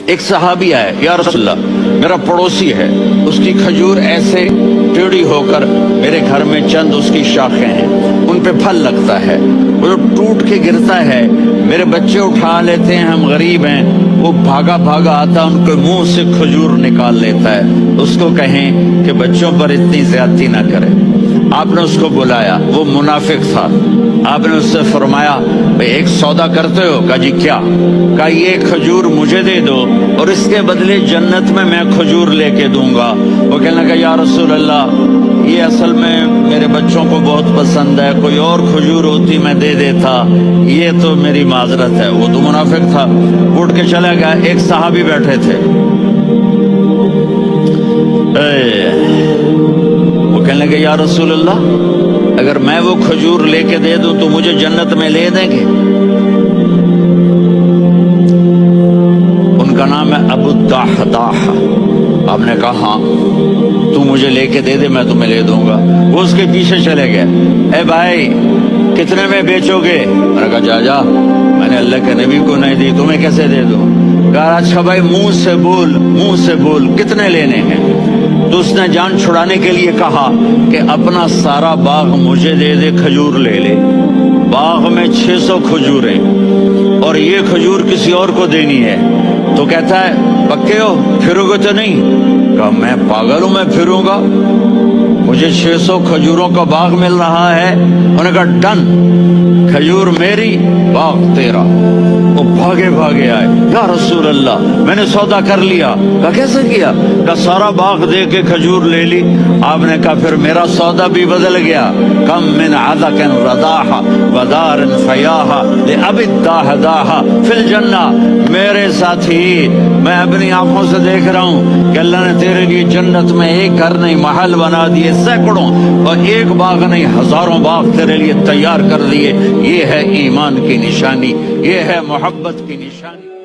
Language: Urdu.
ایک صحابی آئے، یا رسول اللہ میرا پڑوسی ہے، اس کی کھجور ایسے ٹیڑھی ہو کر میرے گھر میں چند اس کی شاخیں ہیں، ان پہ پھل لگتا ہے، وہ جو ٹوٹ کے گرتا ہے میرے بچے اٹھا لیتے ہیں، ہم غریب ہیں، وہ بھاگا بھاگا آتا ان کے منہ سے کھجور نکال لیتا ہے، اس کو کہیں کہ بچوں پر اتنی زیادتی نہ کرے۔ آپ نے اس کو بلایا، وہ منافق تھا، آپ نے اس سے فرمایا بھئی ایک سودا کرتے ہو؟ کہا جی کیا؟ کہا یہ کھجور مجھے دے دو اور اس کے بدلے جنت میں کھجور لے کے دوں گا۔ وہ کہنے لگا یا رسول اللہ یہ اصل میں میرے بچوں کو بہت پسند ہے، کوئی اور کھجور ہوتی میں دے دیتا، یہ تو میری معذرت ہے۔ وہ تو منافق تھا، اٹھ کے چلا گیا۔ ایک صحابی بیٹھے تھے، وہ کہنے لگے یا رسول اللہ اگر میں وہ کھجور لے کے دے دوں تو مجھے جنت میں لے دیں گے؟ ان کا نام ہے ابو الدحداح۔ آپ نے کہا ہاں تو مجھے لے کے دے دے میں تمہیں لے دوں گا۔ وہ اس کے پیچھے چلے گئے، اے بھائی کتنے میں بیچو گے؟ میں نے کہا جا جا، میں نے اللہ کے نبی کو نہیں دی، تمہیں کیسے دے دوں؟ کہا اچھا بھائی منہ سے بول، منہ سے بول، کتنے لینے ہیں؟ تو اس نے جان چھڑانے کے لیے کہا کہ اپنا سارا باغ مجھے دے دے، کھجور لے لے۔ باغ میں 600 کھجوریں اور یہ کھجور کسی اور کو دینی ہے۔ تو کہتا ہے پکے ہو، پھرو گے تو نہیں؟ کہا میں پاگل ہوں، میں پھروں گا؟ مجھے 600 کھجوروں کا باغ مل رہا ہے۔ انہوں نے کہا ڈن، کھجور میری، باغ تیرا۔ وہ بھاگے بھاگے آئے، یا رسول اللہ میں نے سودا کر لیا۔ کہا کیسے کیا؟ کہا سارا باغ دے کے کھجور لے لی۔ آپ نے کہا پھر میرا سودا بھی بدل گیا۔ کم من عدق رداح ودار فیاح لأبی الدحداح فی الجنہ۔ میرے ساتھی میں اپنی آنکھوں سے دیکھ رہا ہوں کہ اللہ نے تیرے لیے جنت میں ایک گھر نہیں محل بنا دیے، سینکڑوں، اور ایک باغ نہیں ہزاروں باغ تیرے لیے تیار کر دیے۔ یہ ہے ایمان کی نشانی، یہ ہے محبت کی نشانی۔